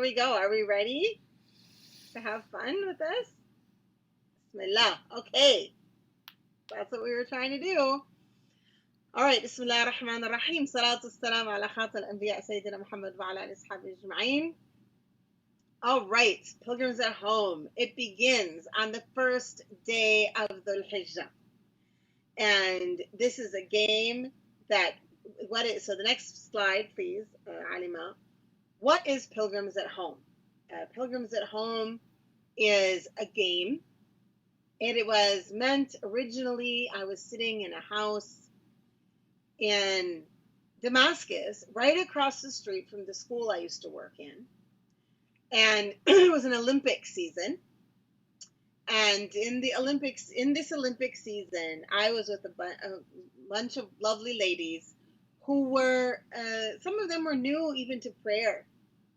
we go. Are we ready to have fun with this? Bismillah. Okay. That's what we were trying to do. All right. Bismillah ar-Rahman ar-Rahim. Salatu salam ala khatam al-anbiya Sayyidina Muhammad wa ala ashabihi ajma'in. All right. Pilgrims at Home. It begins on the first day of Dhul Hijjah. And this is a game that, so the next slide, please, Alima. What is Pilgrims at Home? Pilgrims at Home is a game. And it was meant originally, I was sitting in a house in Damascus, right across the street from the school I used to work in. And it was an Olympic season. And in this Olympic season, I was with a bunch of lovely ladies who were, some of them were new even to prayer.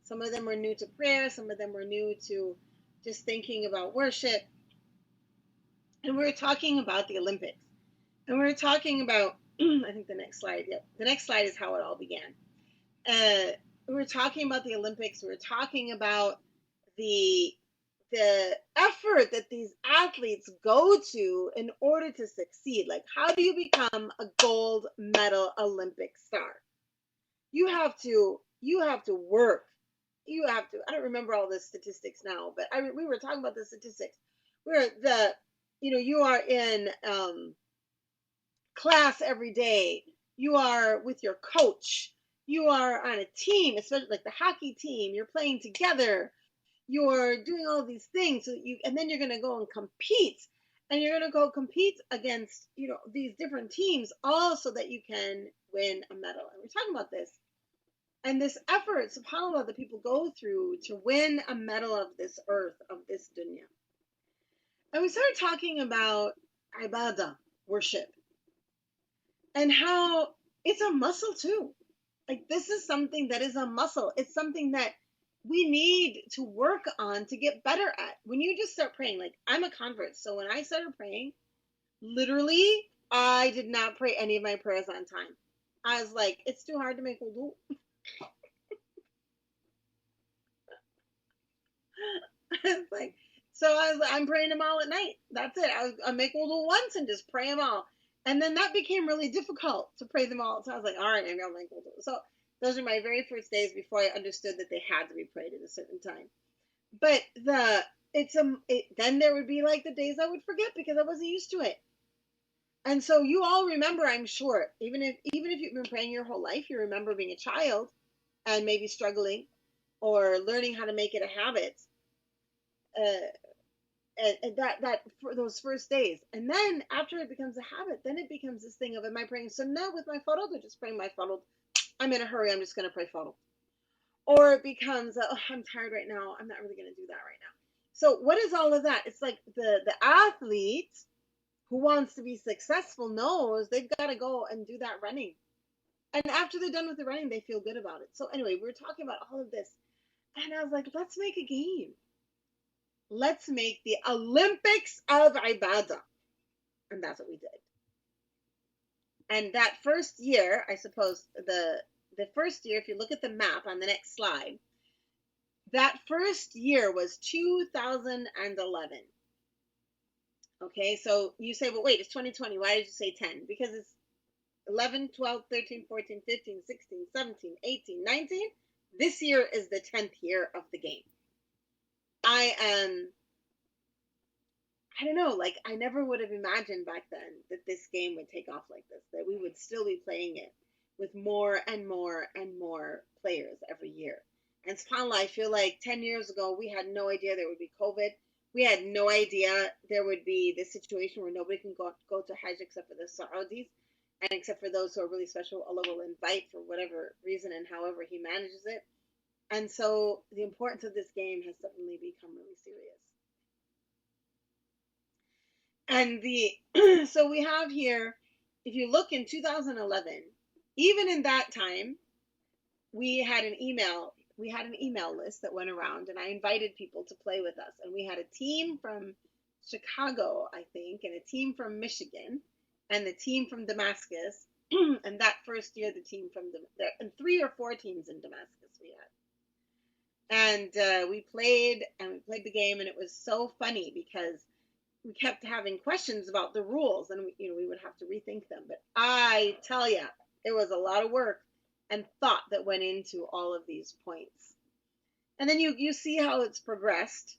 Some of them were new to prayer. Some of them were new to just thinking about worship. And we were talking about the Olympics. And we were talking about, I think the next slide, the next slide is how it all began. We were talking about the Olympics. We were talking about the effort that these athletes go to in order to succeed. Like, how do you become a gold medal Olympic star? You have to work. I don't remember all the statistics now, but we were talking about the statistics where you are in class every day. You are with your coach. You are on a team, especially like the hockey team. You're playing together. You're doing all these things. And then you're going to go and compete. And you're going to go compete against, these different teams, all so that you can win a medal. And we're talking about this. And this effort, subhanAllah, that people go through to win a medal of this earth, of this dunya. And we started talking about Ribaat, worship, and how it's a muscle too. Like, this is something that is a muscle. It's something that we need to work on to get better at. When you just start praying, like, I'm a convert. So when I started praying, literally, I did not pray any of my prayers on time. I was like, it's too hard to make wudu. It's like, I'm praying them all at night. That's it. I make wudu once and just pray them all. And then that became really difficult to pray them all. So I was like, all right, maybe I'll make wudu. So those are my very first days before I understood that they had to be prayed at a certain time. But then there would be like the days I would forget because I wasn't used to it. And so you all remember, I'm sure, even if you've been praying your whole life, you remember being a child and maybe struggling or learning how to make it a habit. And that for those first days. And then after it becomes a habit, then it becomes this thing of, am I praying sunnah with my farad or just praying my farad? I'm in a hurry, I'm just going to pray farad. Or it becomes, I'm tired right now, I'm not really going to do that right now. So what is all of that? It's like the athlete who wants to be successful knows they've got to go and do that running. And after they're done with the running, they feel good about it. So anyway, we were talking about all of this. And I was like, let's make a game. Let's make the Olympics of Ibadah. And that's what we did. And that first year, I suppose, the first year, if you look at the map on the next slide, that first year was 2011. Okay, so you say, well, wait, it's 2020. Why did you say 10? Because it's 11, 12, 13, 14, 15, 16, 17, 18, 19. This year is the 10th year of the game. I don't know, like, I never would have imagined back then that this game would take off like this, that we would still be playing it with more and more and more players every year. And subhanAllah, I feel like 10 years ago, we had no idea there would be COVID. We had no idea there would be this situation where nobody can go to Hajj except for the Saudis, and except for those who are really special, Allah will invite for whatever reason and however He manages it. And so the importance of this game has suddenly become really serious. And so we have here, if you look in 2011, even in that time, we had an email list that went around, and I invited people to play with us. And we had a team from Chicago, I think, and a team from Michigan, and the team from Damascus. And that first year, the team from and 3 or 4 teams in Damascus we had. And we played the game, and it was so funny because we kept having questions about the rules, and we would have to rethink them. But I tell you, it was a lot of work and thought that went into all of these points. And then you see how it's progressed.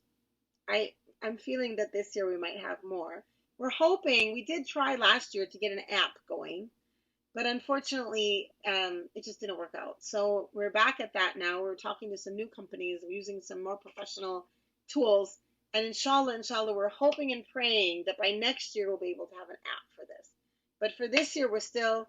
I'm feeling that this year we might have more. We're hoping. We did try last year to get an app going, but unfortunately, it just didn't work out. So we're back at that now. We're talking to some new companies. We're using some more professional tools. And inshallah, we're hoping and praying that by next year we'll be able to have an app for this. But for this year, we're still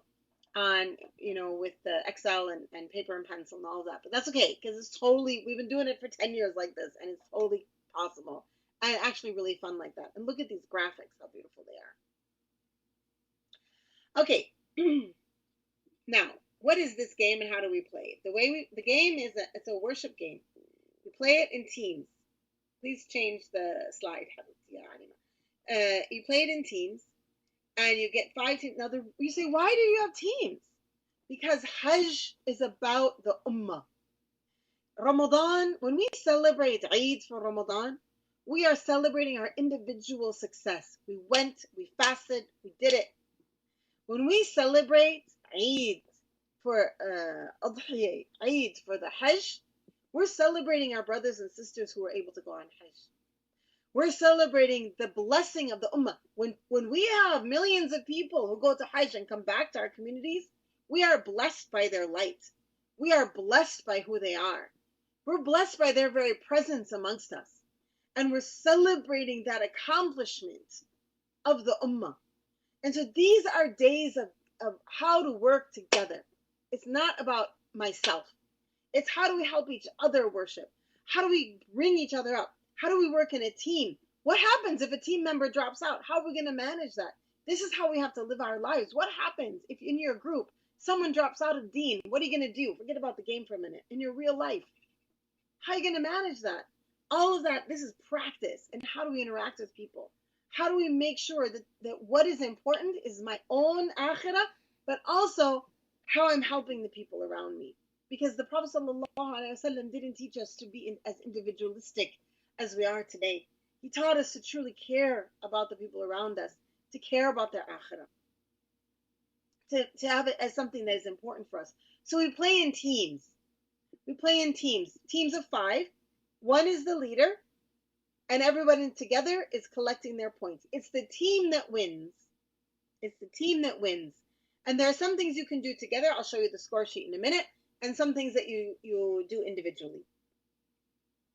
on, with the Excel and paper and pencil and all of that. But that's okay, because we've been doing it for 10 years like this, and it's totally possible. And actually really fun like that. And look at these graphics, how beautiful they are. Okay. Now, what is this game and how do we play it? The game is it's a worship game. We play it in teams. Please change the slide. You play it in teams, and you get 5 teams. Now, you say, why do you have teams? Because Hajj is about the Ummah. Ramadan, when we celebrate Eid for Ramadan, we are celebrating our individual success. We went, we fasted, we did it. When we celebrate Eid for Adhiyah, Eid for the Hajj, we're celebrating our brothers and sisters who were able to go on Hajj. We're celebrating the blessing of the Ummah. When we have millions of people who go to Hajj and come back to our communities, we are blessed by their light. We are blessed by who they are. We're blessed by their very presence amongst us. And we're celebrating that accomplishment of the Ummah. And so these are days of how to work together. It's not about myself. It's how do we help each other worship? How do we bring each other up? How do we work in a team? What happens if a team member drops out? How are we going to manage that? This is how we have to live our lives. What happens if in your group someone drops out of Deen? What are you going to do? Forget about the game for a minute. In your real life, how are you going to manage that? All of that, this is practice. And how do we interact with people? How do we make sure that what is important is my own akhirah, but also how I'm helping the people around me? Because the Prophet ﷺ didn't teach us to be as individualistic as we are today. He taught us to truly care about the people around us, to care about their akhirah, to have it as something that is important for us. So we play in teams. We play in teams of 5. One is the leader, and everybody together is collecting their points. It's the team that wins. It's the team that wins. And there are some things you can do together. I'll show you the score sheet in a minute. And some things that you do individually.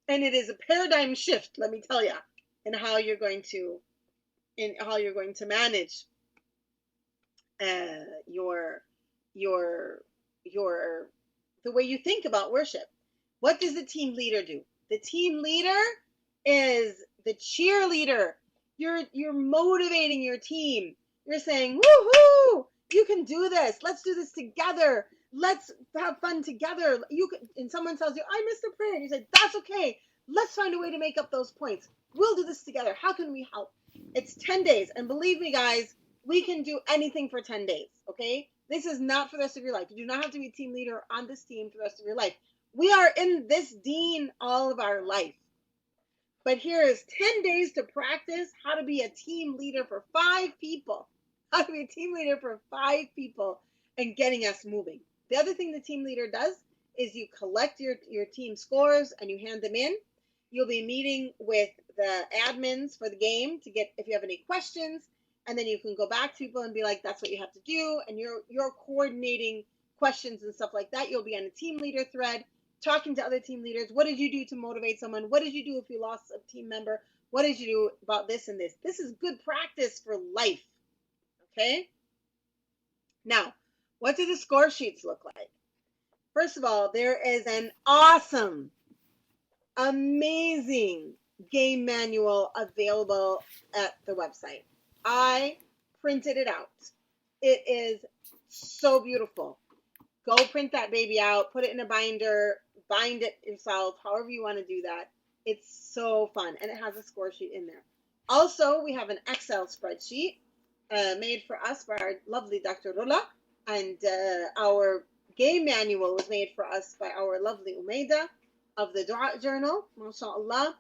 And it is a paradigm shift, let me tell you, in how you're going to manage the way you think about worship. What does the team leader do? The team leader is the cheerleader. You're motivating your team. You're saying, woohoo, you can do this. Let's do this together. Let's have fun together. And someone tells you, I missed a prayer. And you say, that's okay. Let's find a way to make up those points. We'll do this together. How can we help? It's 10 days. And believe me, guys, we can do anything for 10 days. Okay? This is not for the rest of your life. You do not have to be a team leader on this team for the rest of your life. We are in this deen all of our life. But here is 10 days to practice how to be a team leader for 5 people. How to be a team leader for 5 people and getting us moving. The other thing the team leader does is you collect your team scores and you hand them in. You'll be meeting with the admins for the game to get if you have any questions, and then you can go back to people and be like, that's what you have to do, and you're coordinating questions and stuff like that. You'll be on a team leader thread talking to other team leaders. What did you do to motivate someone? What did you do if you lost a team member? What did you do about this and this? This is good practice for life. Okay? Now, what do the score sheets look like? First of all, there is an awesome, amazing game manual available at the website. I printed it out. It is so beautiful. Go print that baby out, put it in a binder, bind it yourself, however you want to do that. It's so fun, and it has a score sheet in there. Also, we have an Excel spreadsheet made for us by our lovely Dr. Rula, and our game manual was made for us by our lovely Umaida. of the dua journal, mashallah.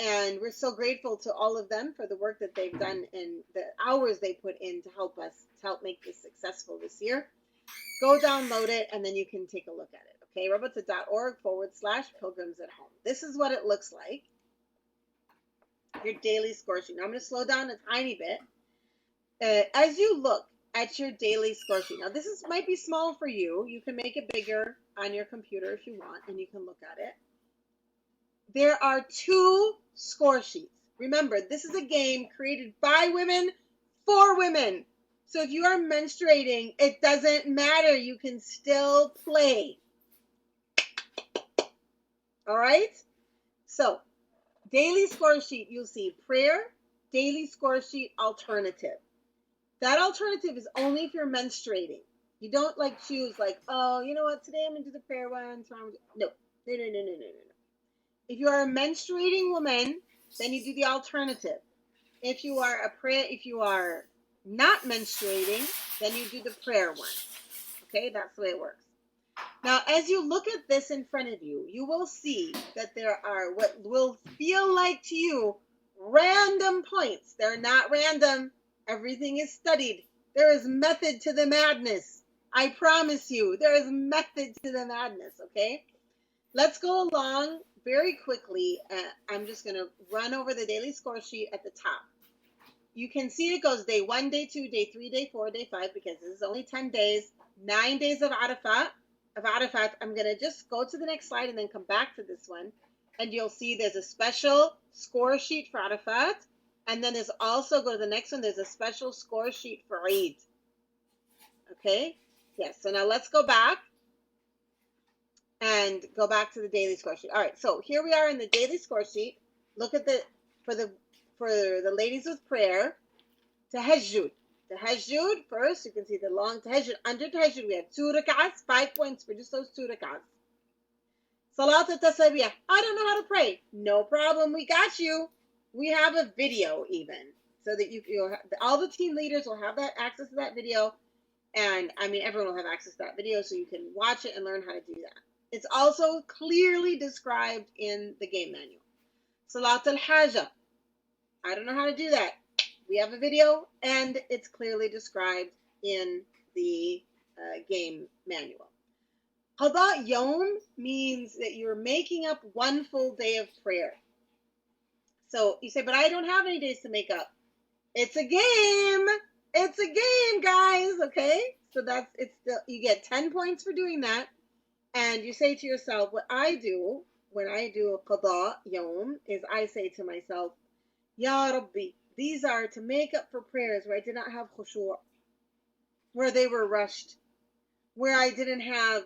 And we're so grateful to all of them for the work that they've done and the hours they put in to help us, to help make this successful this year. Go download it and then you can take a look at it. Okay, rabata.org/pilgrims at home. This is what it looks like. Your daily score sheet. Now I'm going to slow down a tiny bit. As you look at your daily score sheet, now this might be small for you. You can make it bigger on your computer if you want, and you can look at it. There are 2 score sheets. Remember, this is a game created by women for women. So if you are menstruating, it doesn't matter. You can still play. All right? So, daily score sheet, you'll see prayer, daily score sheet, alternative. That alternative is only if you're menstruating. You don't choose oh, you know what, today I'm going to do the prayer one. No. If you are a menstruating woman, then you do the alternative. If you are not menstruating, then you do the prayer one. Okay, that's the way it works. Now, as you look at this in front of you, you will see that there are what will feel like to you random points. They're not random. Everything is studied. There is method to the madness. I promise you, there is method to the madness, okay? Let's go along very quickly. I'm just going to run over the daily score sheet at the top. You can see it goes day 1, day 2, day 3, day 4, day 5, because this is only 10 days, 9 days of Arafat. I'm going to just go to the next slide and then come back to this one. And you'll see there's a special score sheet for Arafat. And then there's also, go to the next one, there's a special score sheet for Eid. Okay? Yes, so now let's go back and go back to the daily score sheet. All right, so here we are in the daily score sheet. Look at for the ladies with prayer, tahajjud. Tahajjud, first, you can see the long tahajjud. Under tahajjud, we have 2 rak'ahs, 5 points for just those 2 rak'ahs. Salat al-tasabih. I don't know how to pray. No problem, we got you. We have a video even, so that all the team leaders will have that access to that video. And I mean, everyone will have access to that video, so you can watch it and learn how to do that. It's also clearly described in the game manual. Salat al-Hajjah. I don't know how to do that. We have a video, and it's clearly described in the game manual. Qada Yawm means that you're making up one full day of prayer. So you say, but I don't have any days to make up. It's a game. It's a game, guys. Okay? So you get 10 points for doing that. And you say to yourself, what I do when I do Qada Yawm is I say to myself, Ya Rabbi, these are to make up for prayers where I did not have khushu', where they were rushed, where I didn't have,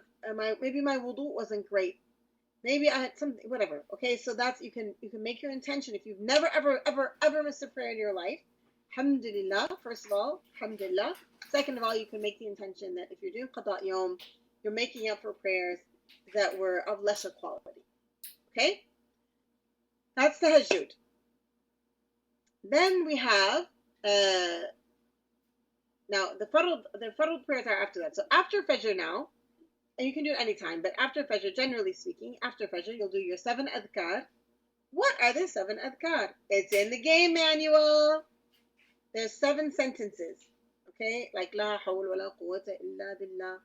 maybe my wudu wasn't great. Maybe I had something, whatever. Okay, so that's, you can make your intention. If you've never, ever missed a prayer in your life, alhamdulillah, first of all, alhamdulillah. Second of all, you can make the intention that if you're doing Qada Yawm, you're making up for prayers that were of lesser quality. Okay? That's the tahajjud. Then we have, now the fardul prayers are after that. So after Fajr now, and you can do it anytime, but after Fajr, generally speaking, after Fajr, you'll do your 7 adhkar. What are the 7 adhkar? It's in the game manual. There's 7 sentences, okay? Like, La hawl wa la quwwata illa billah.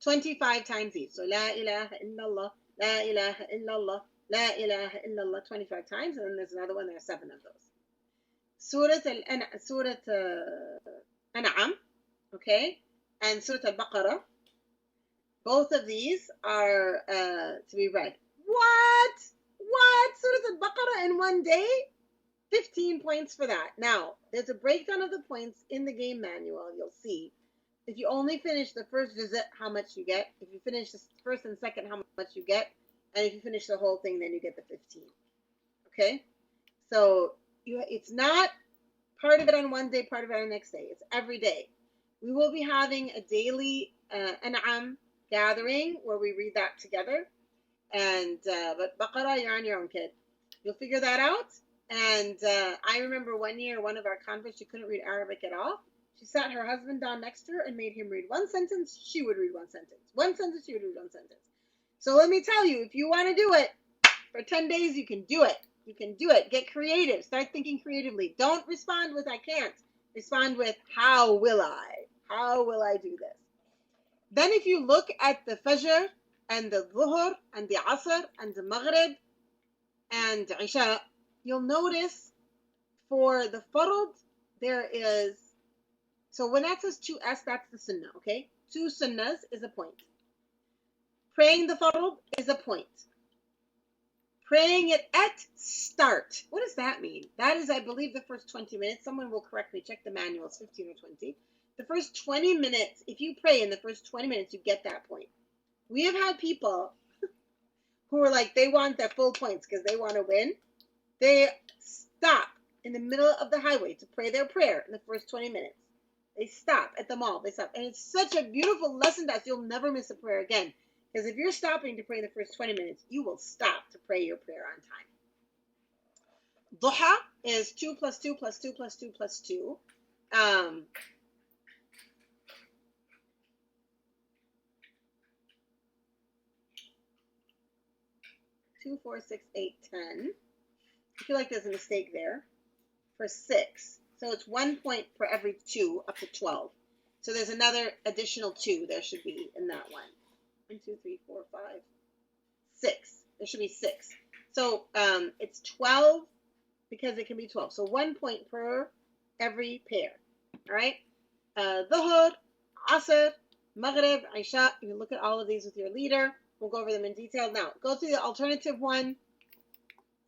25 times each. So, La ilaha illallah, La ilaha illallah, La ilaha illallah, 25 times. And then there's another one, there are 7 of those. Surah An'am, okay? And Surah Al-Baqarah. Both of these are to be read. What? Surah Al-Baqarah in one day? 15 points for that. Now, there's a breakdown of the points in the game manual. You'll see. If you only finish the first visit, how much you get. If you finish the first and second, how much you get. And if you finish the whole thing, then you get the 15. Okay? So, it's not part of it on one day, part of it on the next day. It's every day. We will be having a daily An'am gathering where we read that together. And but Baqarah, you're on your own, kid. You'll figure that out. And I remember one year, one of our converts, she couldn't read Arabic at all. She sat her husband down next to her and made him read one sentence. She would read one sentence. One sentence, she would read one sentence. So let me tell you, if you want to do it, For 10 days, you can do it. You can do it. Get creative. Start thinking creatively. Don't respond with I can't. Respond with how will I? How will I do this? Then if you look at the Fajr and the Dhuhr and the Asr and the Maghrib and Isha, you'll notice for the Farad, there is, so when that says 2S, that's the Sunnah, okay? 2 Sunnahs is a point. Praying the Farad is a point. Praying it at start. What does that mean? That is, I believe, the first 20 minutes. Someone will correct me. Check the manuals, 15 or 20. The first 20 minutes, if you pray in the first 20 minutes, you get that point. We have had people who are like, they want their full points because they want to win. They stop in the middle of the highway to pray their prayer in the first 20 minutes. They stop at the mall. They stop. And it's such a beautiful lesson that you'll never miss a prayer again. Because if you're stopping to pray in the first 20 minutes, you will stop to pray your prayer on time. Duha is 2 plus 2 plus 2 plus 2 plus 2. 2, 4, 6, 8, 10. I feel like there's a mistake there for 6. So it's 1 point for every 2 up to 12. So there's another additional 2 there should be in that one. 1, 2, 3, 4, 5, 6. There should be 6. So it's 12 because it can be 12. So 1 point per every pair. All right. Dhuhr, Asr, Maghrib, Isha. You can look at all of these with your leader. We'll go over them in detail. Now, go to the alternative one.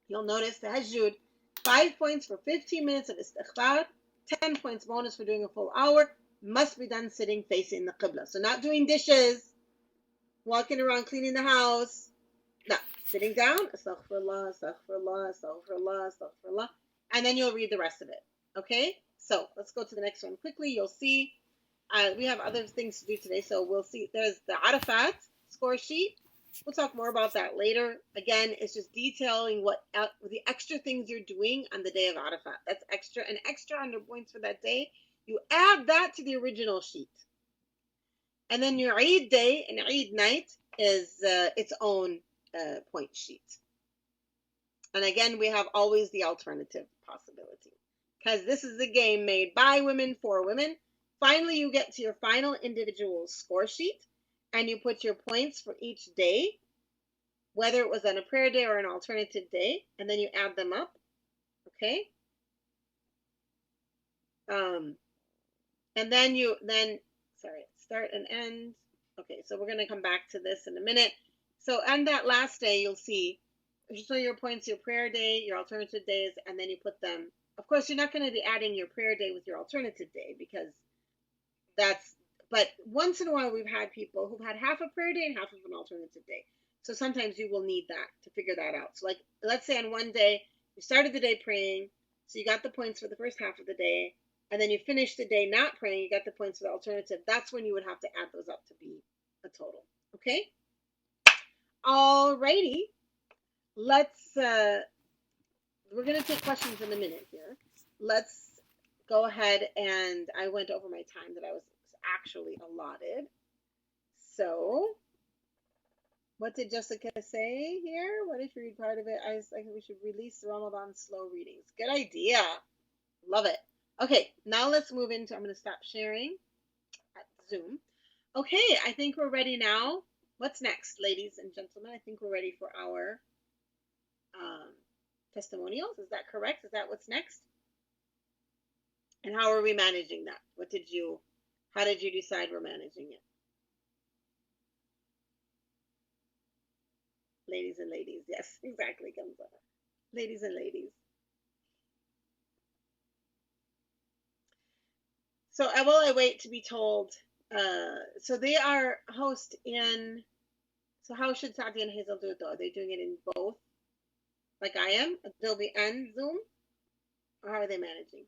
You'll notice the Tahajjud, 5 points for 15 minutes of istighfar, 10 points bonus for doing a full hour, must be done sitting facing the Qibla. So not doing dishes, walking around cleaning the house. No, sitting down, astaghfirullah, astaghfirullah, astaghfirullah, astaghfirullah, and then you'll read the rest of it. Okay? So let's go to the next one quickly. You'll see we have other things to do today. So we'll see. There's the Arafat score sheet. We'll talk more about that later. Again, it's just detailing what the extra things you're doing on the day of Arafat. That's extra, and extra 100 points for that day. You add that to the original sheet. And then your Eid day and Eid night is its own point sheet. And again, we have always the alternative possibility. Because this is a game made by women for women. Finally, you get to your final individual score sheet. And you put your points for each day, whether it was on a prayer day or an alternative day, and then you add them up, okay? And then start and end. Okay, so we're going to come back to this in a minute. So on that last day, you'll see, so your points, your prayer day, your alternative days, and then you put them. Of course, you're not going to be adding your prayer day with your alternative day because but once in a while, we've had people who've had half a prayer day and half of an alternative day. So sometimes you will need that to figure that out. So like, let's say on one day, you started the day praying, so you got the points for the first half of the day, and then you finished the day not praying, you got the points for the alternative. That's when you would have to add those up to be a total. Okay? Alrighty. Let's, we're going to take questions in a minute here. Let's go ahead, and I went over my time that I was actually allotted. So, what did Jessica say here? What if you read part of it? I think we should release the Ramadan slow readings. Good idea. Love it. Okay, now let's move into, I'm going to stop sharing at Zoom. Okay, I think we're ready now. What's next, ladies and gentlemen? I think we're ready for our testimonials. Is that correct? Is that what's next? And how are we managing that? How did you decide we're managing it? Ladies and ladies. Yes, exactly, Kamsa. Ladies and ladies. So while I wait to be told, so they are host in, so how should Sadi and Hazel do it though? Are they doing it in both? Like I am, Adobe and Zoom? Or how are they managing?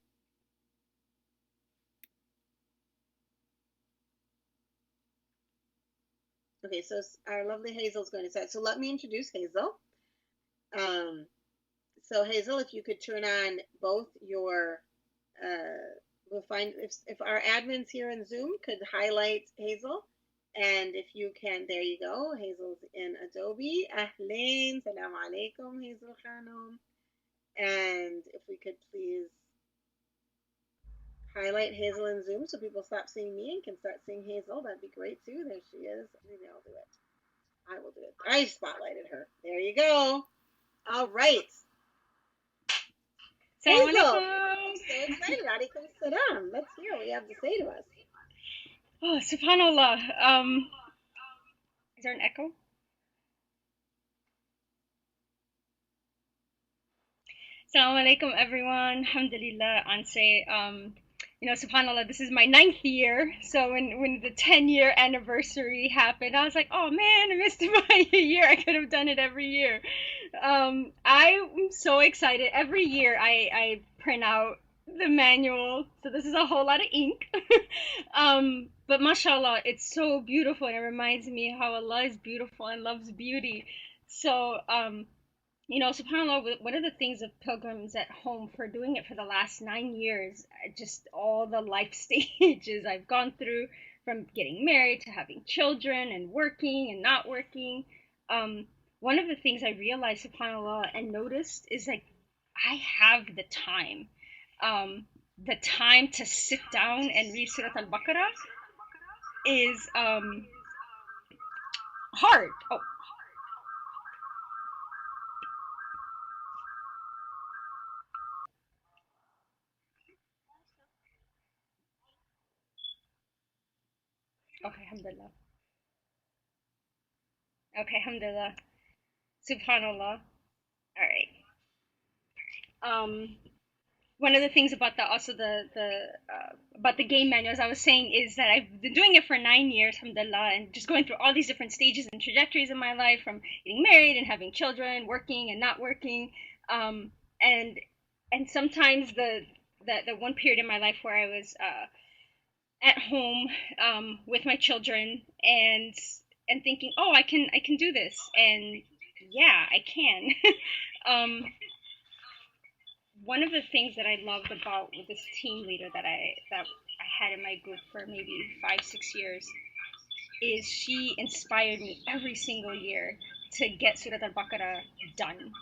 Okay, so our lovely Hazel's going to say, so let me introduce Hazel. So Hazel, if you could turn on both your, we'll find, if our admins here in Zoom could highlight Hazel And if you can, there you go. Hazel's in Adobe. Ahleen, salam alaikum, Hazel Khanum. And if we could please highlight Hazel in Zoom so people stop seeing me and can start seeing Hazel, that'd be great too. There she is. Maybe I'll do it. I will do it. I spotlighted her. There you go. All right. Hazel, I'm so excited. Alaikum salam. Let's hear what you have to say to us. Oh, subhanallah. Is there an echo? Assalamu alaikum, everyone. Alhamdulillah, Anse. Subhanallah, this is my 9th year. So when the 10-year anniversary happened, I was like, oh man, I missed my year. I could have done it every year. I'm so excited. Every year I print out the manual. So this is a whole lot of ink. But mashallah, it's so beautiful, and it reminds me how Allah is beautiful and loves beauty. So subhanAllah, one of the things of Pilgrims at Home, for doing it for the last 9 years, just all the life stages I've gone through, from getting married to having children and working and not working. One of the things I realized, subhanAllah, and noticed is like, I have the time to sit down and read Surah Al Baqarah is hard. Oh, okay, alhamdulillah. Okay, alhamdulillah. Subhanallah. All right. One of the things about the game menu, as I was saying, is that I've been doing it for 9 years, alhamdulillah, and just going through all these different stages and trajectories in my life, from getting married and having children, working and not working, and sometimes the one period in my life where I was at home with my children, and thinking, oh, I can do this, and yeah, I can. um, One of the things that I loved about this team leader that I had in my group for maybe 5-6 years is she inspired me every single year to get Surat Al Baqarah done.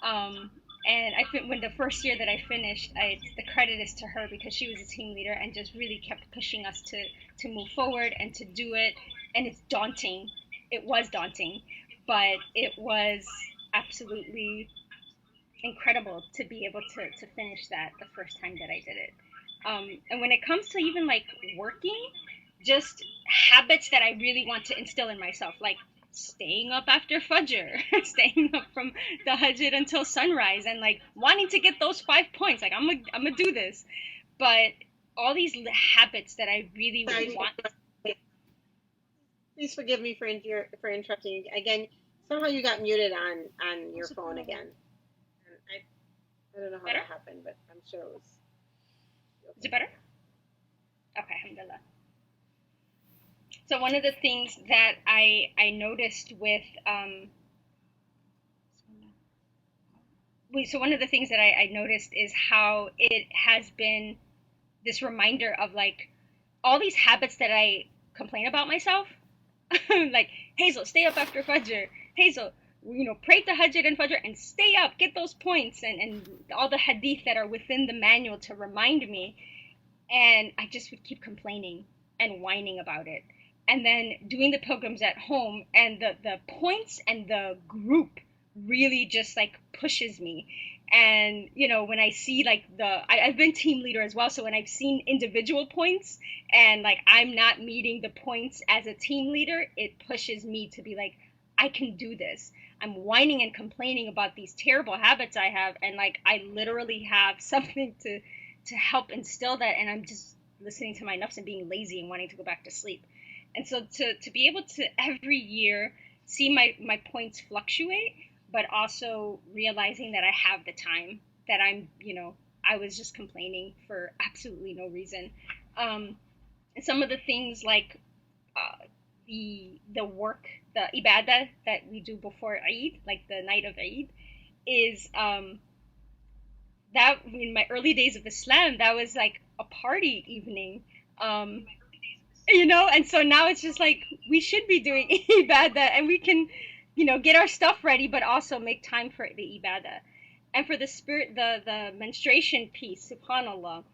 Um, and I think when the first year that I finished, the credit is to her, because she was a team leader and just really kept pushing us to move forward and to do it. And it's daunting. It was daunting, but it was absolutely incredible to be able to finish that the first time that I did it. And when it comes to even like working, just habits that I really want to instill in myself, like staying up after Fajr, staying up from the Hajj until sunrise, and like wanting to get those 5 points. Like I'm gonna do this, but all these habits that I really Sorry, want. please forgive me for interrupting you again. Somehow you got muted on your phone again. And I don't know how Better? that happened, but I'm sure it was. Is it better? Okay, alhamdulillah. So one of the things that I noticed with so one of the things that I noticed is how it has been this reminder of like all these habits that I complain about myself. Like, Hazel, stay up after Fajr. Hazel, pray the Hajj and Fajr and stay up, get those points, and all the hadith that are within the manual to remind me. And I just would keep complaining and whining about it. And then doing the Pilgrims at Home, and the points and the group really just like pushes me. And when I see like I've been team leader as well, so when I've seen individual points and like I'm not meeting the points as a team leader, it pushes me to be like, I can do this. I'm whining and complaining about these terrible habits I have, and like I literally have something to help instill that, and I'm just listening to my nafs and being lazy and wanting to go back to sleep. And so to be able to every year see my points fluctuate, but also realizing that I have the time, that I was just complaining for absolutely no reason. And some of the things like the work, the ibadah that we do before Eid, like the night of Eid, is that in my early days of Islam, that was like a party evening. Um, you know. And so now it's just like we should be doing ibadah, and we can, you know, get our stuff ready, but also make time for the ibadah. And for the spirit, the menstruation piece, subhanallah,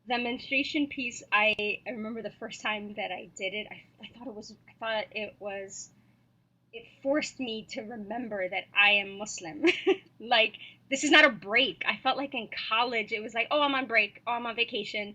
the menstruation piece, I remember the first time that I did it, I thought it forced me to remember that I am Muslim. Like, this is not a break. I felt like in college it was like, oh, I'm on break, oh, I'm on vacation.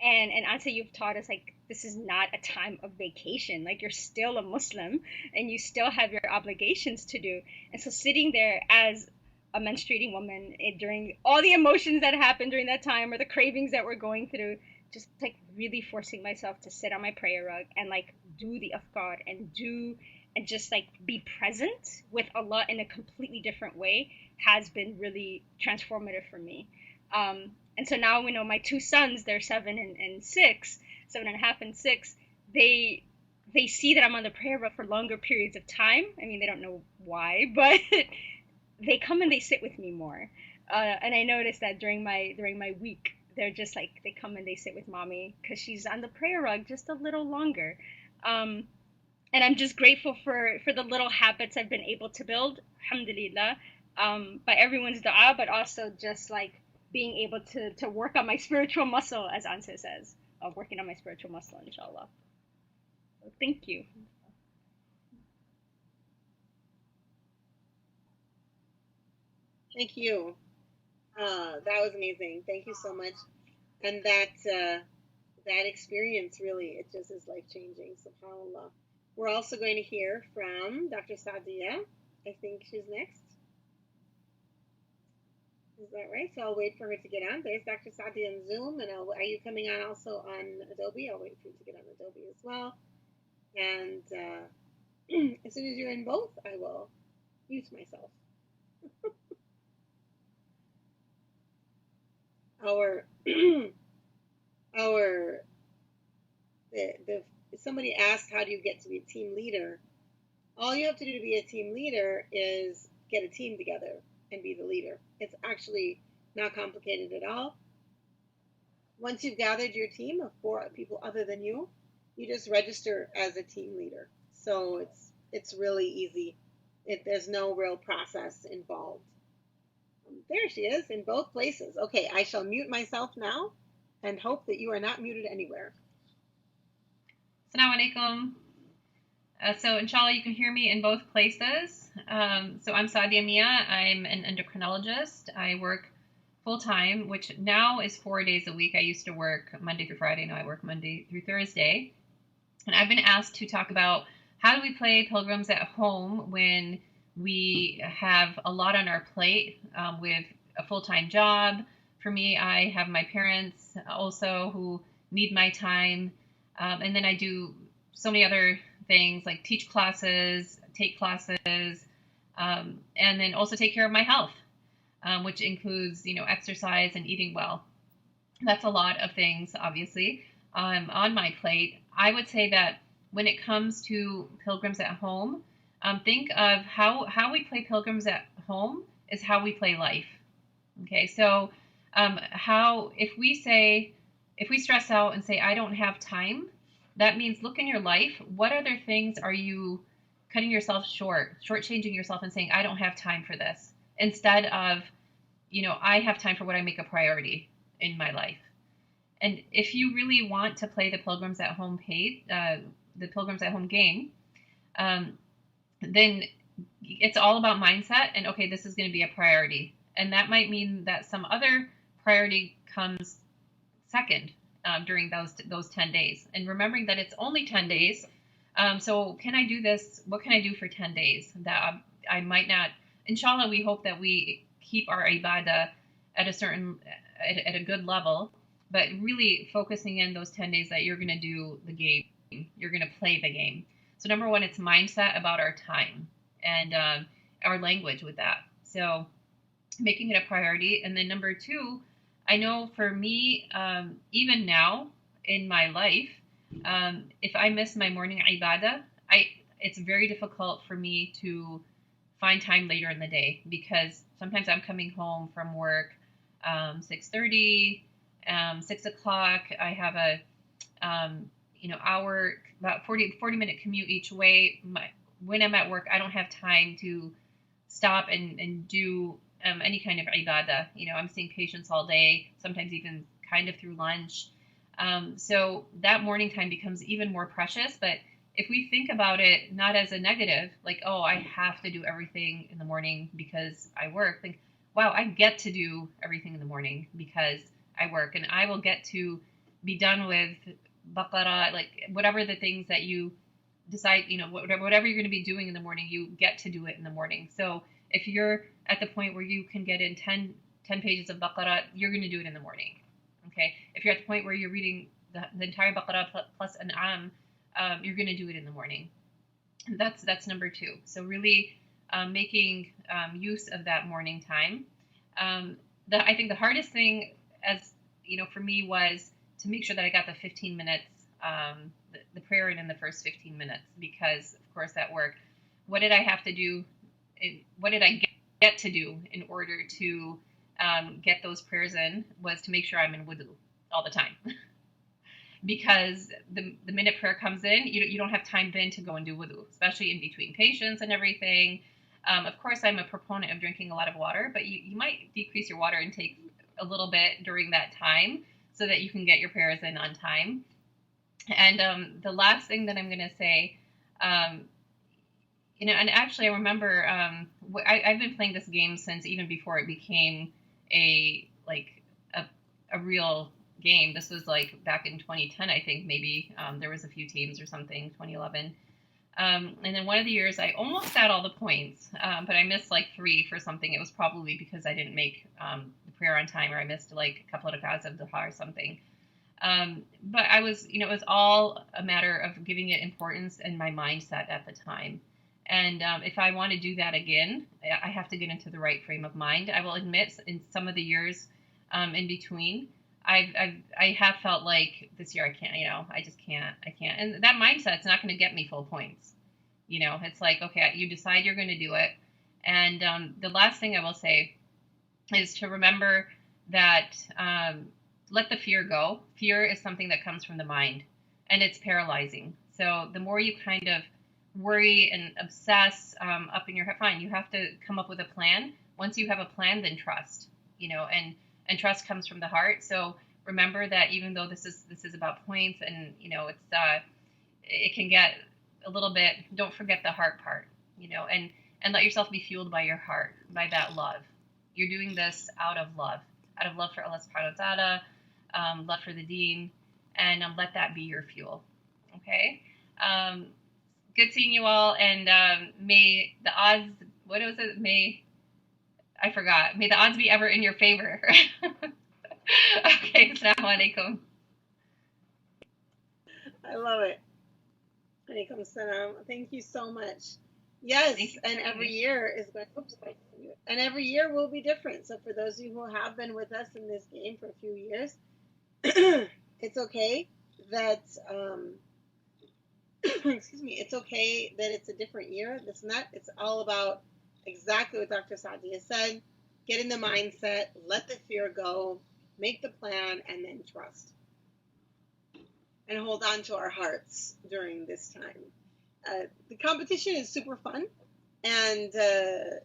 And Anta, you've taught us, like, this is not a time of vacation. Like, you're still a Muslim and you still have your obligations to do. And so sitting there as a menstruating woman, during all the emotions that happened during that time, or the cravings that we're going through, just like really forcing myself to sit on my prayer rug and like do the afkar and just like be present with Allah in a completely different way has been really transformative for me. And so now we know my two sons, they're 7 and 6, 7.5 and 6. They see that I'm on the prayer rug for longer periods of time. I mean, they don't know why, but they come and they sit with me more. And I noticed that during my week, they're just like, they come and they sit with mommy because she's on the prayer rug just a little longer. And I'm just grateful for the little habits I've been able to build, alhamdulillah, by everyone's dua, but also just like being able to work on my spiritual muscle, as Ansa says, of working on my spiritual muscle, inshallah. So thank you. Thank you. That was amazing. Thank you so much. And that experience really, it just is life changing. SubhanAllah. We're also going to hear from Dr. Sadia. I think she's next. Is that right? So I'll wait for her to get on. There's Dr. Sadia on Zoom, and are you coming on also on Adobe? I'll wait for you to get on Adobe as well. And as soon as you're in both, I will mute myself. Somebody asked, how do you get to be a team leader? All you have to do to be a team leader is get a team together and be the leader. It's actually not complicated at all. Once you've gathered your team of 4 people other than you, you just register as a team leader. So it's really easy. There's no real process involved. There she is in both places. Okay, I shall mute myself now and hope that you are not muted anywhere. Assalamu alaikum. So inshallah you can hear me in both places. So I'm Sadia Mia. I'm an endocrinologist. I work full-time, which now is 4 days a week. I used to work Monday through Friday. Now I work Monday through Thursday. And I've been asked to talk about how do we play Pilgrims at home when we have a lot on our plate with a full-time job. For me, I have my parents also who need my time. And then I do so many other things like teach classes, take classes, and then also take care of my health, which includes, exercise and eating well. That's a lot of things, obviously, on my plate. I would say that when it comes to Pilgrims at home, think of how we play Pilgrims at home is how we play life. Okay, so if we stress out and say, I don't have time, that means look in your life. What other things are you cutting yourself shortchanging yourself and saying, I don't have time for this, instead of, I have time for what I make a priority in my life. And if you really want to play the Pilgrims at Home the Pilgrims at Home game, then it's all about mindset and, okay, this is going to be a priority. And that might mean that some other priority comes second during those 10 days. And remembering that it's only 10 days. So can I do this? What can I do for 10 days that I might not? Inshallah, we hope that we keep our ibadah at a good level, but really focusing in those 10 days that you're going to do the game. You're going to play the game. So number one, it's mindset about our time and our language with that. So making it a priority. And then number two, I know for me, even now in my life, if I miss my morning ibadah, it's very difficult for me to find time later in the day, because sometimes I'm coming home from work 6:30, 6 o'clock. I have hour, about 40-minute commute each way. When I'm at work, I don't have time to stop and do any kind of ibadah. I'm seeing patients all day, sometimes even kind of through lunch. So that morning time becomes even more precious. But if we think about it not as a negative, like, oh, I have to do everything in the morning because I work, think, wow, I get to do everything in the morning because I work, and I will get to be done with baqarah, like whatever the things that you decide, whatever you're going to be doing in the morning, you get to do it in the morning. So if you're at the point where you can get in 10 pages of baqarah, you're going to do it in the morning. Okay. If you're at the point where you're reading the entire baqarah plus an'am, you're going to do it in the morning. That's number 2. So really making use of that morning time. I think the hardest thing, as for me, was to make sure that I got the 15 minutes, the prayer in the first 15 minutes, because of course at work, what did I have to do? What did I get to do in order to get those prayers in? Was to make sure I'm in wudu all the time. Because the minute prayer comes in, you don't have time then to go and do wudu, especially in between patients and everything. Of course, I'm a proponent of drinking a lot of water, but you might decrease your water intake a little bit during that time so that you can get your prayers in on time. And the last thing that I'm going to say, and actually I remember I've been playing this game since even before it became a real game. This was like back in 2010, I think, maybe. There was a few teams or something, 2011. And then one of the years I almost got all the points, but I missed like 3 for something. It was probably because I didn't make the prayer on time, or I missed like a couple of rak'ahs of duha or something. But I was, it was all a matter of giving it importance and my mindset at the time. And if I want to do that again, I have to get into the right frame of mind. I will admit, in some of the years in between, I have felt like this year I can't, I just can't, and that mindset's not going to get me full points. It's like, okay, you decide you're going to do it, and the last thing I will say is to remember that let the fear go. Fear is something that comes from the mind, and it's paralyzing. So the more you kind of worry and obsess up in your head, fine, you have to come up with a plan. Once you have a plan, then trust, and trust comes from the heart. So remember that even though this is about points, and it's it can get a little bit, don't forget the heart part, and let yourself be fueled by your heart, by that love. You're doing this out of love for Allah subhanahu wa ta'ala, love for the deen, and let that be your fuel. Okay. Good seeing you all, and may the odds, what was it? I forgot. May the odds be ever in your favor. Okay, assalamu alaikum. I love it. Alaikum salam. Thank you so much. Yes, and every year is going. And every year will be different. So for those of you who have been with us in this game for a few years, it's okay that excuse me. It's okay that it's a different year. It's all about exactly what Dr. Sadia said. Get in the mindset, let the fear go, make the plan, and then trust. And hold on to our hearts during this time. The competition is super fun, and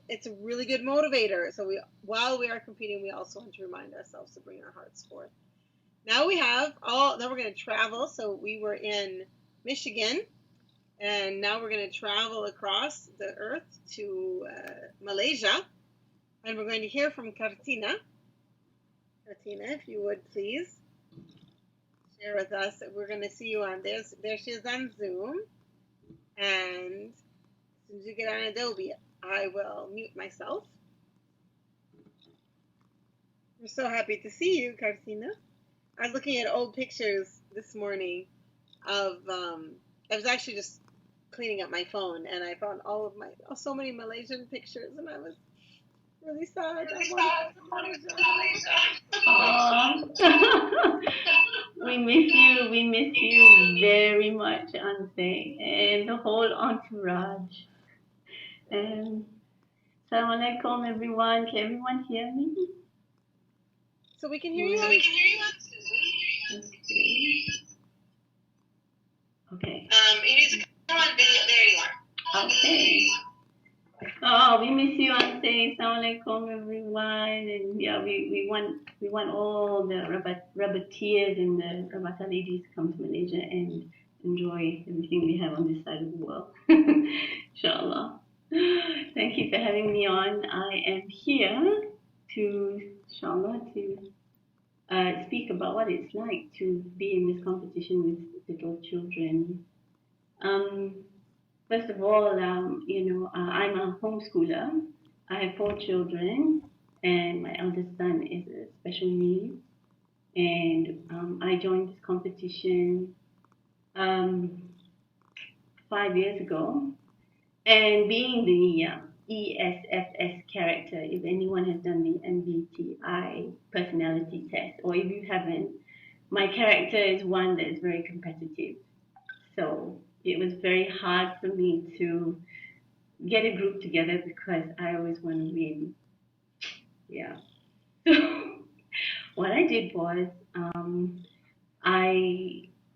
it's a really good motivator. So while we are competing, we also want to remind ourselves to bring our hearts forth. Now now we're going to travel. So we were in Michigan, and now we're going to travel across the earth to Malaysia, and we're going to hear from Kartina. Kartina, if you would please share with us. We're going to see you on there she is on Zoom, and as soon as you get on Adobe, I will mute myself. We're so happy to see you, Kartina. I was looking at old pictures this morning of I was actually just cleaning up my phone, and I found so many Malaysian pictures, and I was really sad. We miss you very much, Ante, and the whole entourage. Assalamu alaikum, everyone. Can everyone hear me? So we can hear you. Okay. Okay. You need to come on video. There you are. Okay. Oh, we miss you, Auntie. Assalamu alaikum, everyone. And yeah, we want all the Rabatiers and the Rabata ladies to come to Malaysia and enjoy everything we have on this side of the world. Inshallah. Thank you for having me on. I am here to, inshallah, to speak about what it's like to be in this competition with little children. First of all, I'm a homeschooler. I have 4 children, and my eldest son is a special needs. And I joined this competition 5 years ago. And being the ESFS character, if anyone has done the MBTI personality test, or if you haven't, my character is one that is very competitive. So it was very hard for me to get a group together because I always want to win. Yeah. So what I did was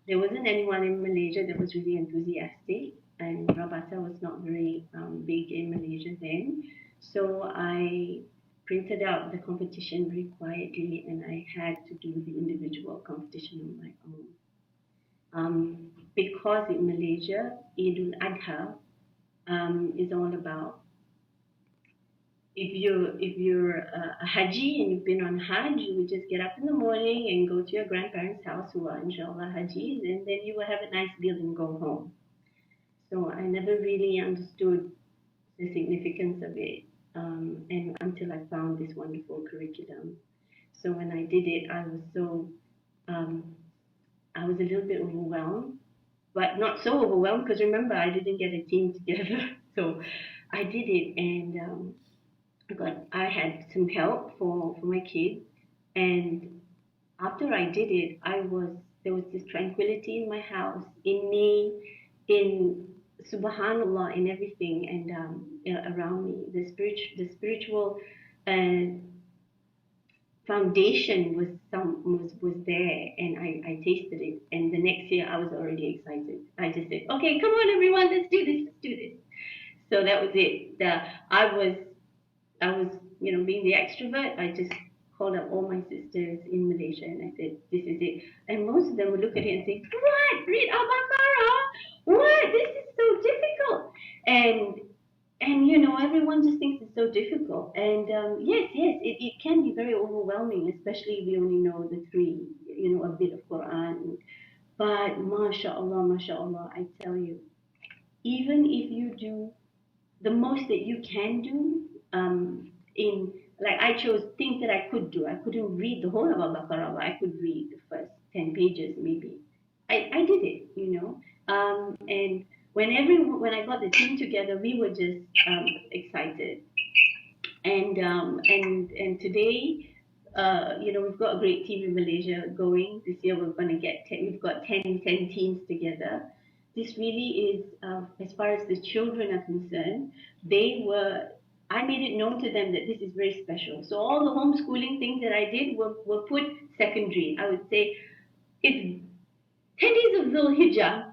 there wasn't anyone in Malaysia that was really enthusiastic, and Rabata was not very big in Malaysia then. So I printed out the competition very quietly, and I had to do the individual competition on my own. Because in Malaysia, Eid al-Adha is all about, if you're a Haji and you've been on Hajj, you would just get up in the morning and go to your grandparents' house who are inshallah Hajis, and then you will have a nice meal and go home. So I never really understood the significance of it, and until I found this wonderful curriculum. So when I did it, I was a little bit overwhelmed, but not so overwhelmed because remember I didn't get a team together. So I did it, and I had some help for my kids, and after I did it, there was this tranquility in my house, in me, in Subhanallah, in everything, and around me. The spiritual foundation was there, and I tasted it. And the next year, I was already excited. I just said, "Okay, come on, everyone, let's do this." So that was it. I was, being the extrovert. I just called up all my sisters in Malaysia and I said, "This is it." And most of them would look at it and say, "What? Read Al-Baqarah? What? This is so difficult." And everyone just thinks it's so difficult. And yes, it can be very overwhelming, especially if you only know the 3, a bit of Quran. But mashallah, I tell you, even if you do the most that you can do, I chose things that I could do. I couldn't read the whole of Al-Baqarah, but I could read the first 10 pages maybe. I did it, and when I got the team together, we were just excited. And today, we've got a great team in Malaysia going. This year we've got 10 teams together. This really is, as far as the children are concerned, I made it known to them that this is very special. So all the homeschooling things that I did were put secondary. I would say, it's 10 days of Dhul Hijjah,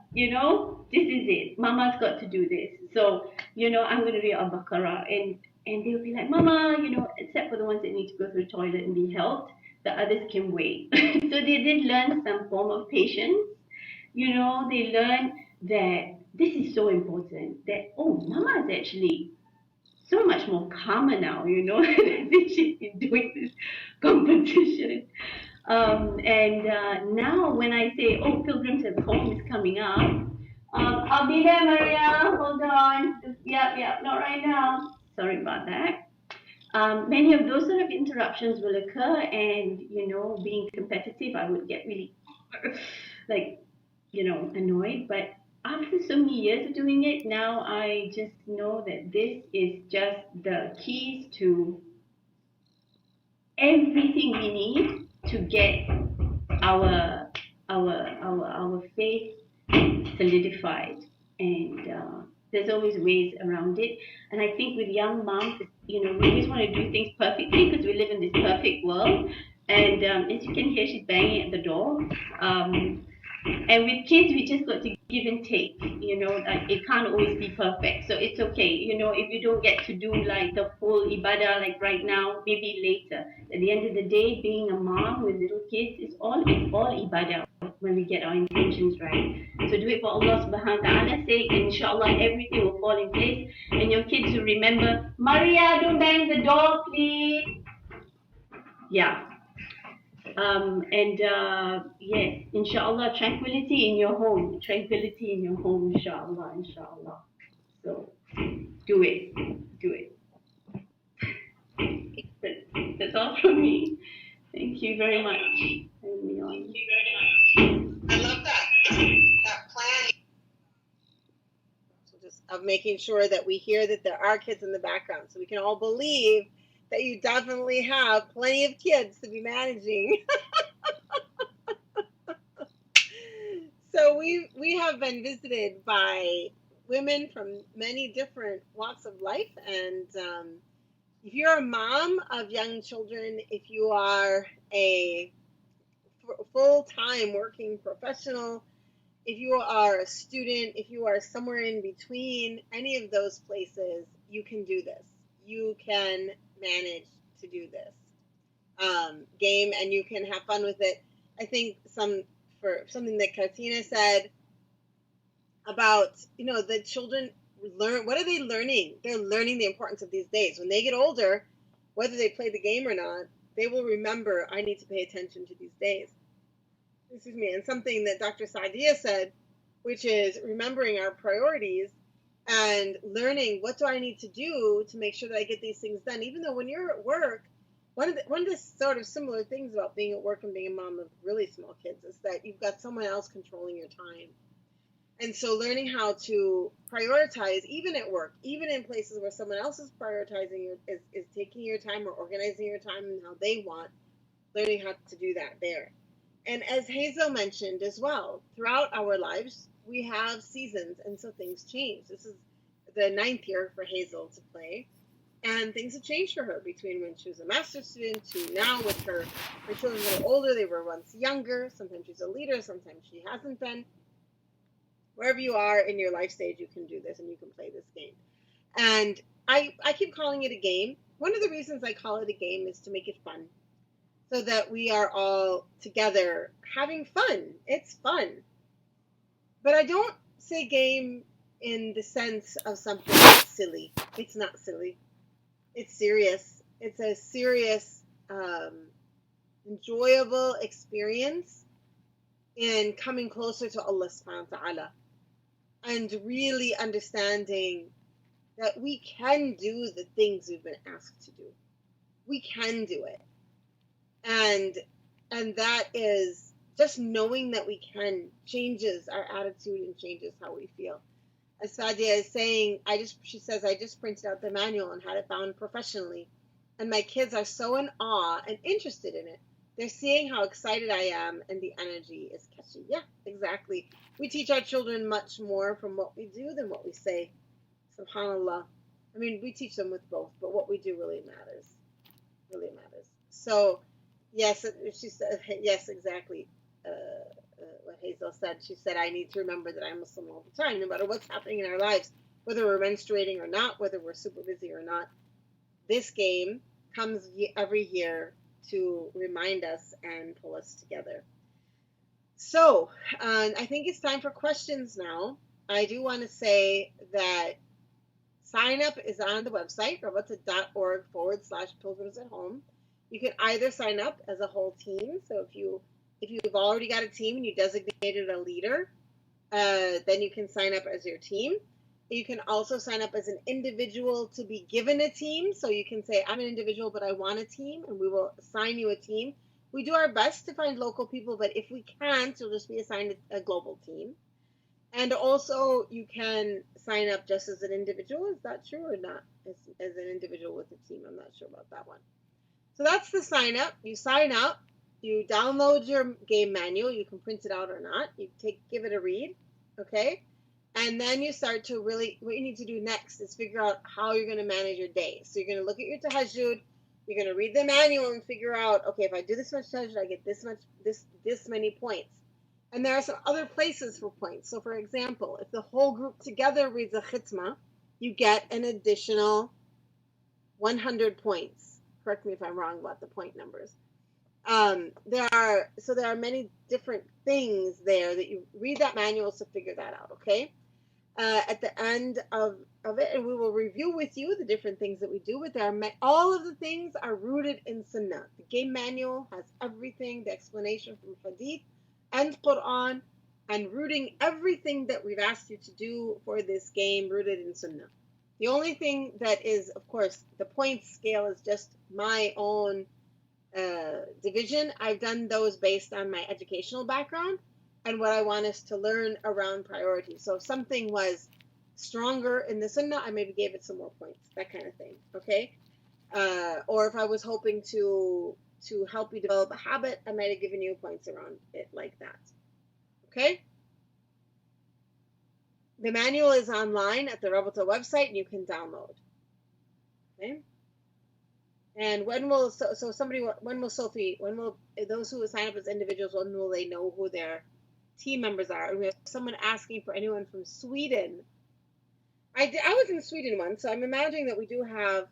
this is it. Mama's got to do this. So, I'm going to read Al-Baqarah. And they'll be like, "Mama, except for the ones that need to go to the toilet and be helped, the others can wait." So they did learn some form of patience. They learned that this is so important, that, Mama is actually so much more calmer now, that she's been doing this competition. Now when I say, Pilgrims at Home is coming up, I'll be there, Maria, hold on. Yep, not right now. Sorry about that. Many of those sort of interruptions will occur, and, being competitive, I would get really, annoyed. But after so many years of doing it, now I just know that this is just the keys to everything we need to get our faith solidified. And there's always ways around it. And I think with young moms, we always want to do things perfectly because we live in this perfect world. And as you can hear, she's banging at the door. And with kids, we just got to give and take, like it can't always be perfect. So it's okay, if you don't get to do like the full ibadah like right now, maybe later. At the end of the day, being a mom with little kids is all ibadah when we get our intentions right. So do it for Allah subhanahu wa ta'ala's sake, and inshallah everything will fall in place. And your kids will remember, Maria, don't bang the door, please. Yeah. Yes, inshallah, tranquility in your home, inshallah. So do it. That's all from me. Thank you very much. I love that plan. So just of making sure that we hear that there are kids in the background, so we can all believe that you definitely have plenty of kids to be managing. So we have been visited by women from many different walks of life, and if you're a mom of young children, if you are a full-time working professional, if you are a student, if you are somewhere in between any of those places, you can do this. You can manage to do this game, and you can have fun with it. I think for something that Katina said about, the children learn, what are they learning? They're learning the importance of these days. When they get older, whether they play the game or not, they will remember, I need to pay attention to these days. Excuse me. And something that Dr. Saadia said, which is remembering our priorities and learning, what do I need to do to make sure that I get these things done? Even though when you're at work, one of the sort of similar things about being at work and being a mom of really small kids is that you've got someone else controlling your time. And so learning how to prioritize, even at work, even in places where someone else is prioritizing, is taking your time or organizing your time and how they want, learning how to do that there. And as Hazel mentioned as well, throughout our lives, we have seasons, and so things change. This is the 9th year for Hazel to play, and things have changed for her between when she was a master's student to now with her children that are older. They were once younger. Sometimes she's a leader, sometimes she hasn't been. Wherever you are in your life stage, you can do this and you can play this game. And I keep calling it a game. One of the reasons I call it a game is to make it fun, so that we are all together having fun. It's fun. But I don't say game in the sense of something that's silly. It's not silly. It's serious. It's a serious, enjoyable experience in coming closer to Allah subhanahu wa ta'ala and really understanding that we can do the things we've been asked to do. We can do it. And that is just knowing that we can changes our attitude and changes how we feel. As Sadia is saying, she says, I just printed out the manual and had it bound professionally. And my kids are so in awe and interested in it. They're seeing how excited I am, and the energy is catchy. Yeah, exactly. We teach our children much more from what we do than what we say. SubhanAllah. I mean, we teach them with both, but what we do really matters. Really matters. So, yes, she said, yes, exactly. What Hazel said. She said, I need to remember that I'm Muslim all the time, no matter what's happening in our lives, whether we're menstruating or not, whether we're super busy or not. This game comes every year to remind us and pull us together. So, I think it's time for questions now. I do want to say that sign up is on the website, rabata.org/pilgrims at home. You can either sign up as a whole team. So if you've already got a team and you designated a leader, then you can sign up as your team. You can also sign up as an individual to be given a team. So you can say, I'm an individual, but I want a team, and we will assign you a team. We do our best to find local people, but if we can't, you'll just be assigned a global team. And also, you can sign up just as an individual. Is that true or not? As an individual with a team, I'm not sure about that one. So that's the sign up. You sign up. You download your game manual. You can print it out or not. You give it a read, okay? And then you start to really, what you need to do next is figure out how you're going to manage your day. So you're going to look at your tahajjud. You're going to read the manual and figure out, okay, if I do this much tahajjud, I get this many points. And there are some other places for points. So, for example, if the whole group together reads a khitma, you get an additional 100 points. Correct me if I'm wrong about the point numbers. There are many different things there that you read that manual to figure that out. Okay. At the end of it, and we will review with you the different things that we do. But all of the things are rooted in Sunnah. The game manual has everything, the explanation from Hadith and Quran, and rooting everything that we've asked you to do for this game rooted in Sunnah. The only thing that is, of course, the points scale is just my own division. I've done those based on my educational background and what I want us to learn around priority. So if something was stronger in the Sunnah, I maybe gave it some more points, that kind of thing. Okay. Or if I was hoping to help you develop a habit, I might have given you points around it like that. Okay. The manual is online at the Rabata website, and you can download. Okay. And when will those who sign up as individuals, when will they know who their team members are? And we have someone asking for anyone from Sweden. I was in Sweden once, so I'm imagining that we do have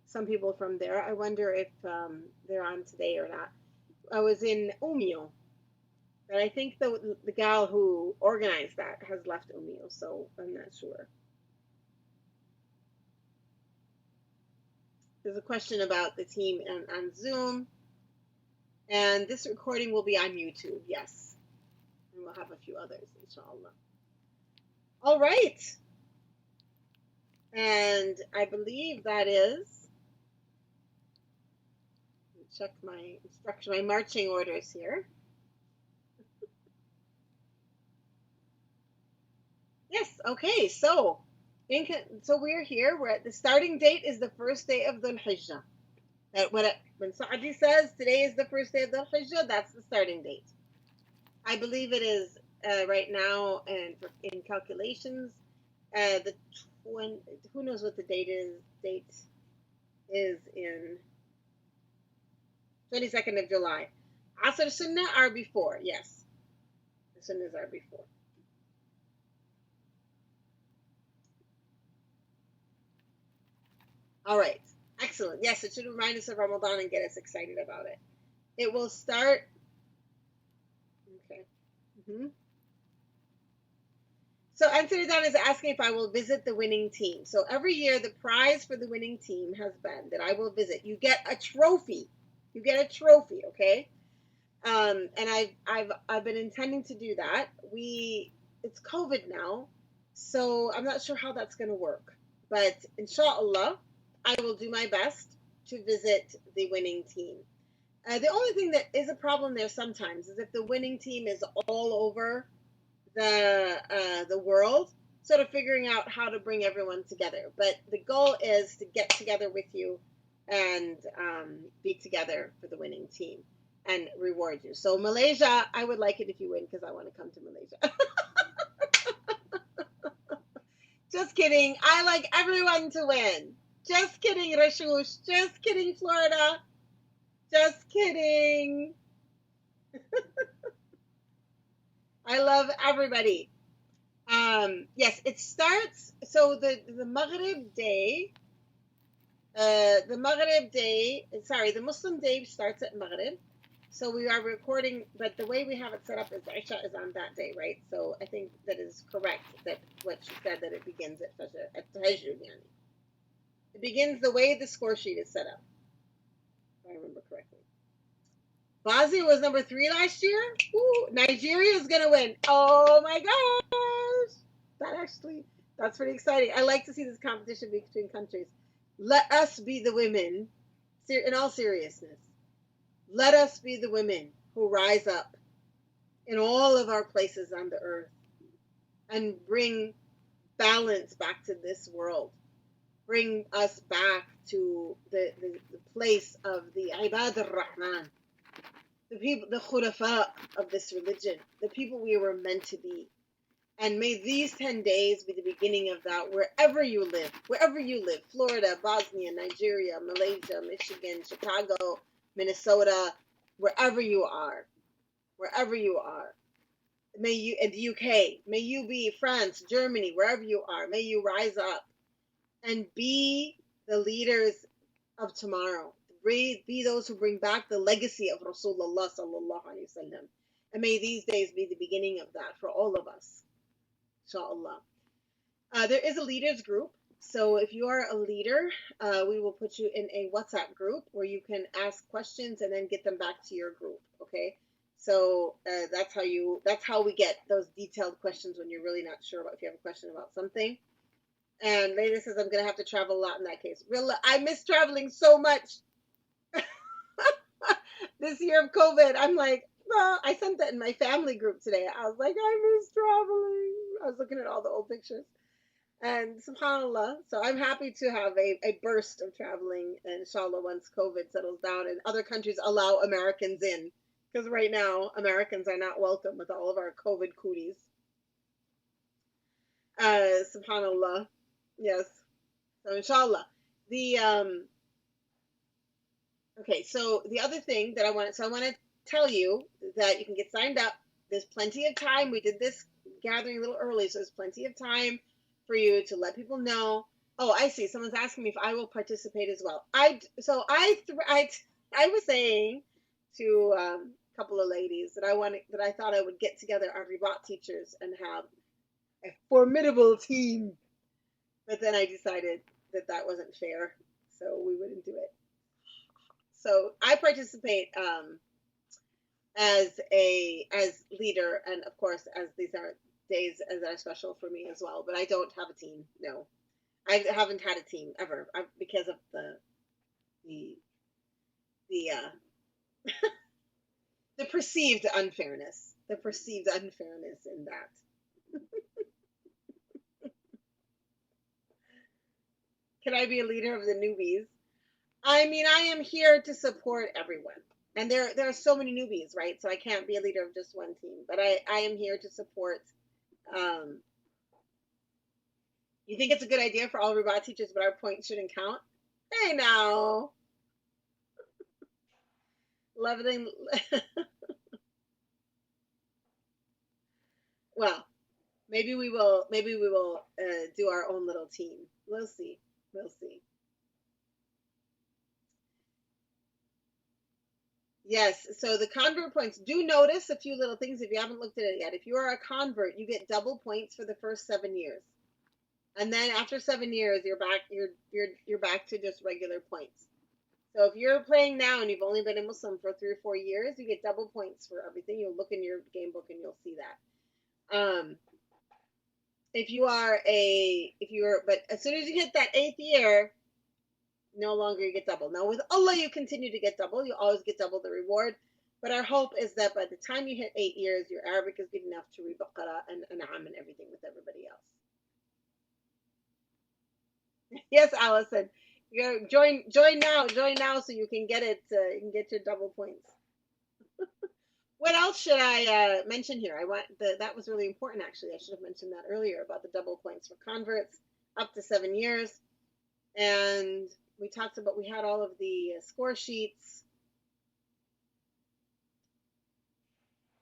some people from there. I wonder if they're on today or not. I was in Umeå, but I think the gal who organized that has left Umeå, so I'm not sure. There's a question about the team on Zoom. And this recording will be on YouTube, yes. And we'll have a few others, inshallah. All right. And I believe that is, check my instruction, my marching orders here. Yes, okay, so we're here. We're at the starting date is the first day of Dhul Hijjah. When Saadi says today is the first day of Dhul Hijjah, that's the starting date. I believe it is right now, and in calculations, who knows what the date is? Date is in 22nd of July. Asr Sunnah are before, yes. The Sunnahs are before. All right, excellent. Yes, it should remind us of Ramadan and get us excited about it. It will start. Okay. So Ansaridan is asking if I will visit the winning team. So every year the prize for the winning team has been that I will visit. You get a trophy. You get a trophy, okay? And I've been intending to do that. It's COVID now, so I'm not sure how that's going to work. But inshallah, I will do my best to visit the winning team. The only thing that is a problem there sometimes is if the winning team is all over the world, sort of figuring out how to bring everyone together. But the goal is to get together with you and be together for the winning team and reward you. So Malaysia, I would like it if you win because I want to come to Malaysia. Just kidding. I like everyone to win. Just kidding, Rashush. Just kidding, Florida. Just kidding. I love everybody. Yes, it starts. So the Maghrib day. The Muslim day starts at Maghrib. So we are recording, but the way we have it set up is Isha is on that day, right? So I think that is correct, that what she said, that it begins at Tahajjud. It begins the way the score sheet is set up, if I remember correctly. Bosnia was number 3 last year. Ooh, Nigeria is going to win. Oh my gosh. That's pretty exciting. I like to see this competition between countries. Let us be the women, in all seriousness. Let us be the women who rise up in all of our places on the earth and bring balance back to this world. Bring us back to the place of the Ibad al-Rahman, the people, the khurafa of this religion, the people we were meant to be. And may these 10 days be the beginning of that wherever you live, Florida, Bosnia, Nigeria, Malaysia, Michigan, Chicago, Minnesota, wherever you are. May you, in the UK, may you be France, Germany, wherever you are, may you rise up and be the leaders of tomorrow. Be those who bring back the legacy of Rasulullah sallallahu alaihi wasallam. And may these days be the beginning of that for all of us, inshallah. There is a leaders group. So if you are a leader, we will put you in a WhatsApp group where you can ask questions and then get them back to your group. Okay. So that's how we get those detailed questions when you're really not sure about if you have a question about something. And Layla says I'm gonna have to travel a lot in that case. Real, I miss traveling so much. This year of COVID, I'm like, well, I sent that in my family group today. I was like, I miss traveling. I was looking at all the old pictures. And subhanAllah, so I'm happy to have a burst of traveling, inshallah, once COVID settles down and other countries allow Americans in. Because right now, Americans are not welcome with all of our COVID cooties. Subhanallah. Yes. So inshallah. Okay, so the other thing that I want to tell you that you can get signed up. There's plenty of time. We did this gathering a little early, so there's plenty of time for you to let people know. Oh, I see. Someone's asking me if I will participate as well. I was saying to a couple of ladies that I thought I would get together our Ribaat teachers and have a formidable team. But then I decided that wasn't fair, so we wouldn't do it. So I participate as leader, and of course, as these are days as are special for me as well. But I don't have a team. No, I haven't had a team ever because of the the perceived unfairness. The perceived unfairness in that. Can I be a leader of the newbies? I mean, I am here to support everyone. And there are so many newbies, right? So I can't be a leader of just one team. But I am here to support. You think it's a good idea for all Ribaat teachers, but our points shouldn't count? Hey, now. Leveling. Well, maybe we will do our own little team. We'll see. We'll see. Yes, so the convert points, do notice a few little things if you haven't looked at it yet. If you are a convert, you get double points for the first 7 years. And then after 7 years, you're back to just regular points. So if you're playing now and you've only been a Muslim for 3 or 4 years, you get double points for everything. You'll look in your game book and you'll see that. But as soon as you hit that 8th year, no longer you get double. Now with Allah, you continue to get double. You always get double the reward. But our hope is that by the time you hit 8 years, your Arabic is good enough to read Baqarah and An'am and everything with everybody else. Yes, Allison. You gotta join now so you can get it. You can get your double points. What else should I mention here? That was really important actually. I should have mentioned that earlier about the double points for converts up to 7 years. And we had all of the score sheets.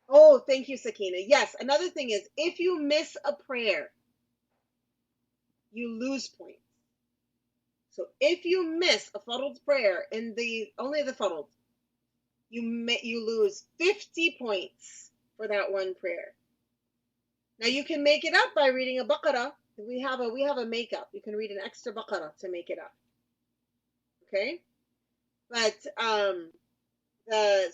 Oh, thank you, Sakina. Yes, another thing is if you miss a prayer, you lose points. So if you miss a Fard prayer in only the Fard, you lose 50 points for that one prayer. Now you can make it up by reading a Baqarah. We have a makeup. You can read an extra Baqarah to make it up. Okay? But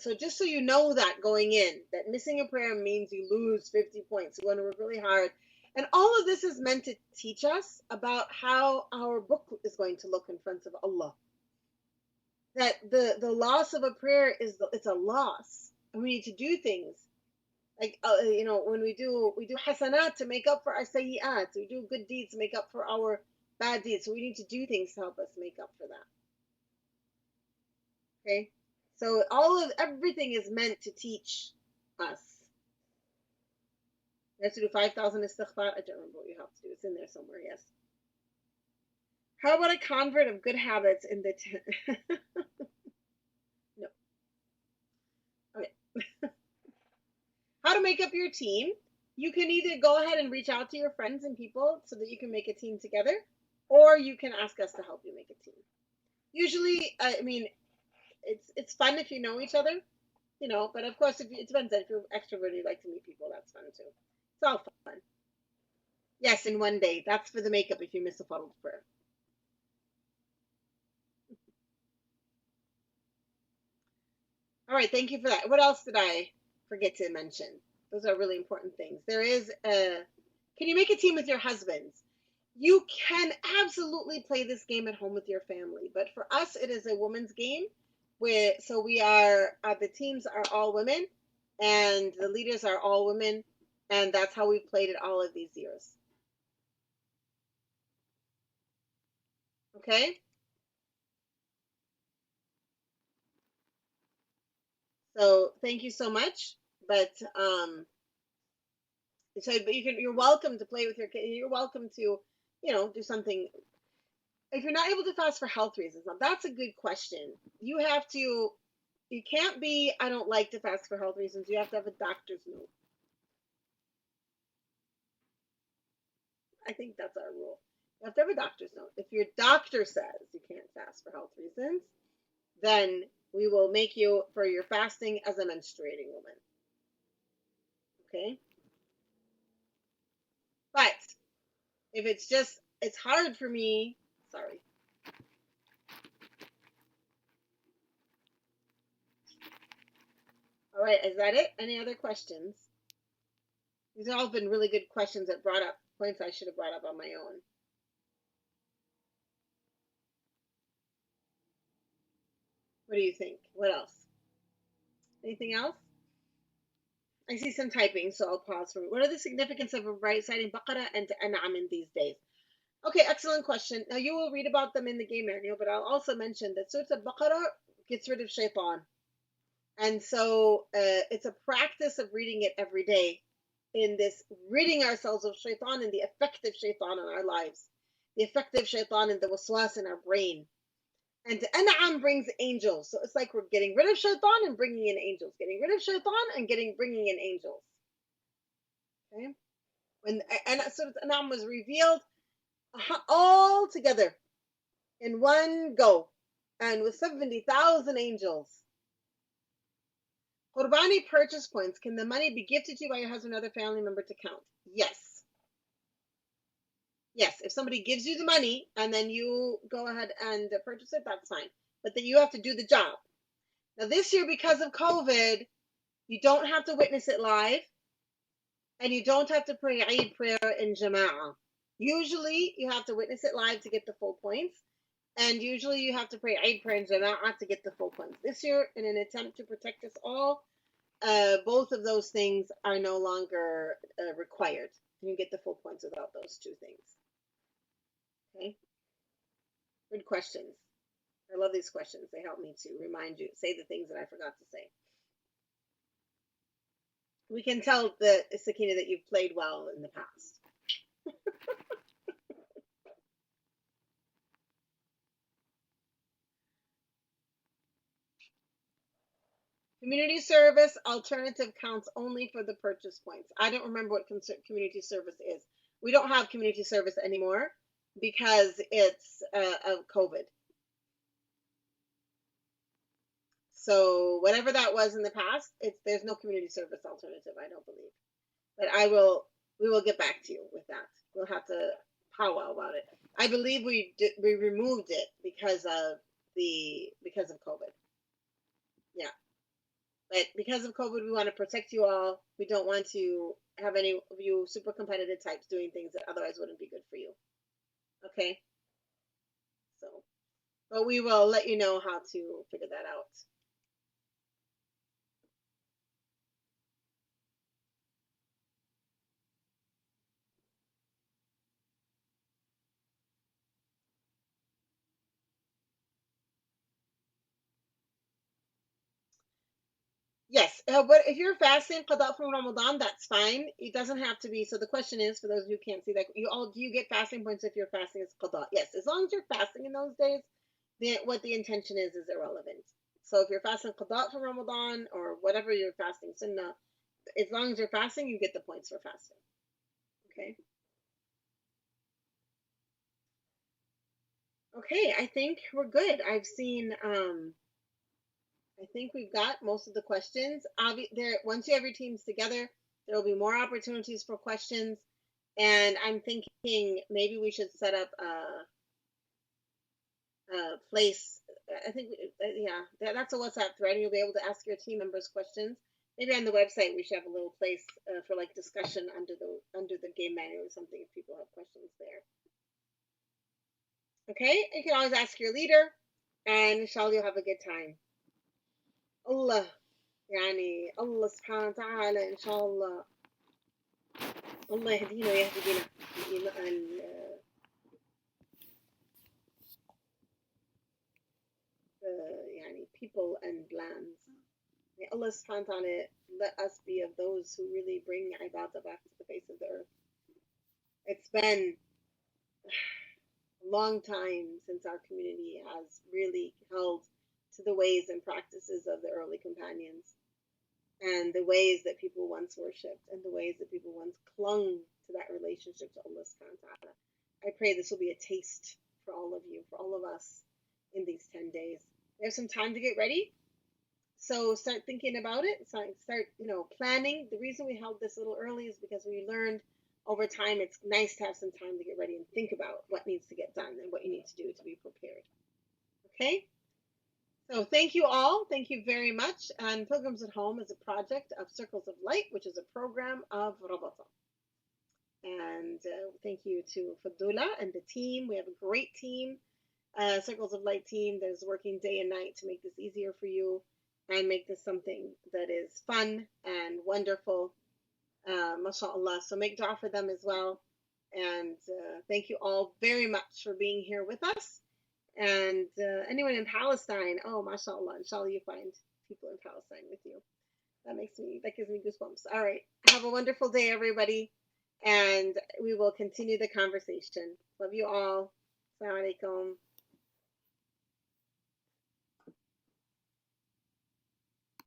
so just so you know that going in, that missing a prayer means you lose 50 points. You want to work really hard. And all of this is meant to teach us about how our book is going to look in front of Allah. That the loss of a prayer it's a loss. And we need to do things. Like when we do hasanat to make up for our sayyi'at. We do good deeds to make up for our bad deeds. So we need to do things to help us make up for that. Okay? So everything is meant to teach us. You have to do 5,000 istighfar. I don't remember what you have to do. It's in there somewhere, yes. How about a convert of good habits in the No. Okay. How to make up your team. you can either go ahead and reach out to your friends and people so that you can make a team together, or you can ask us to help you make a team. Usually, I mean, it's fun if you know each other, but of course, it depends. If you're extroverted, you like to meet people, that's fun too. It's all fun. Yes, in one day. That's for the makeup if you miss a Fardul prayer. All right, thank you for that. What else did I forget to mention? Those are really important things. There is can you make a team with your husbands? You can absolutely play this game at home with your family, but for us, it is a women's game. So we are the teams are all women, and the leaders are all women, and that's how we've played it all of these years. Okay. So thank you so much. But you're welcome to play with your kid. You're welcome to, do something. If you're not able to fast for health reasons, now that's a good question. You can't be, I don't like to fast for health reasons. You have to have a doctor's note. I think that's our rule. You have to have a doctor's note. If your doctor says you can't fast for health reasons, then we will make you for your fasting as a menstruating woman. Okay? But if it's hard for me, sorry. All right, is that it? Any other questions? These have all been really good questions that brought up points I should have brought up on my own. What do you think? What else? Anything else? I see some typing, so I'll pause for. What are the significance of reciting Baqarah and An'am in these days? Okay, excellent question. Now you will read about them in the game manual, but I'll also mention that Surah Baqarah gets rid of shaitan. And so it's a practice of reading it every day in this ridding ourselves of shaitan and the effect of shaitan in our lives, the effect of shaitan and the waswas in our brain. And An'am brings angels. So it's like we're getting rid of shaitan and bringing in angels, getting rid of shaitan and bringing in angels. Okay? When Surah An'am was revealed all together in one go and with 70,000 angels. Qurbani purchase points. Can the money be gifted to you by your husband or other family member to count? Yes. Yes, if somebody gives you the money and then you go ahead and purchase it, that's fine. But then you have to do the job. Now this year, because of COVID, you don't have to witness it live and you don't have to pray Eid prayer in Jama'ah. Usually you have to witness it live to get the full points. And usually you have to pray Eid prayer in Jama'ah to get the full points. This year, in an attempt to protect us all, both of those things are no longer required. You can get the full points without those two things. Okay? Good questions. I love these questions. They help me to remind you, say the things that I forgot to say. We can tell Sakina that you've played well in the past. Community service alternative counts only for the purchase points. I don't remember what community service is. We don't have community service anymore because it's of COVID. So whatever that was in the past, there's no community service alternative, I don't believe. But we will get back to you with that. We'll have to powwow about it. I believe we removed it because of COVID. Yeah. But because of COVID, we want to protect you all. We don't want to have any of you super competitive types doing things that otherwise wouldn't be good for you. Okay? So, but we will let you know how to figure that out. Yes, but if you're fasting qada from Ramadan, that's fine. It doesn't have to be. So the question is, for those who can't see that, do you get fasting points if you're fasting as qada? Yes, as long as you're fasting in those days, what the intention is irrelevant. So if you're fasting qada from Ramadan or whatever you're fasting sunnah, As long as you're fasting, you get the points for fasting. Okay. Okay, I think we're good. I've seen I think we've got most of the questions. There, once you have your teams together, there will be more opportunities for questions. And I'm thinking maybe we should set up a place. I think, yeah, that's a WhatsApp thread. You'll be able to ask your team members questions. Maybe on the website we should have a little place for like discussion under the game manual or something if people have questions there. Okay, you can always ask your leader, and inshallah you'll have a good time. Allah, يعني الله سبحانه وتعالى إن شاء الله الله يهدينا ويهدي بنا يعني people and lands. May Allah subhanahu wa ta'ala let us be of those who really bring Ibadah back to the face of the earth. It's been a long time since our community has really held to the ways and practices of the early companions, and the ways that people once worshipped, and the ways that people once clung to that relationship to Allah subhanahu wa ta'ala. I pray this will be a taste for all of you, for all of us in these 10 days. We have some time to get ready. So start thinking about it. Start, planning. The reason we held this a little early is because we learned over time it's nice to have some time to get ready and think about what needs to get done and what you need to do to be prepared. Okay? So thank you all. Thank you very much. And Pilgrims at Home is a project of Circles of Light, which is a program of Rabata. And thank you to Fadula and the team. We have a great team, Circles of Light team that is working day and night to make this easier for you and make this something that is fun and wonderful. MashaAllah. So make dua for them as well. And thank you all very much for being here with us. And anyone in Palestine, oh, mashallah, inshallah you find people in Palestine with you. That gives me goosebumps. All right. Have a wonderful day, everybody. And we will continue the conversation. Love you all. Assalamu alaikum.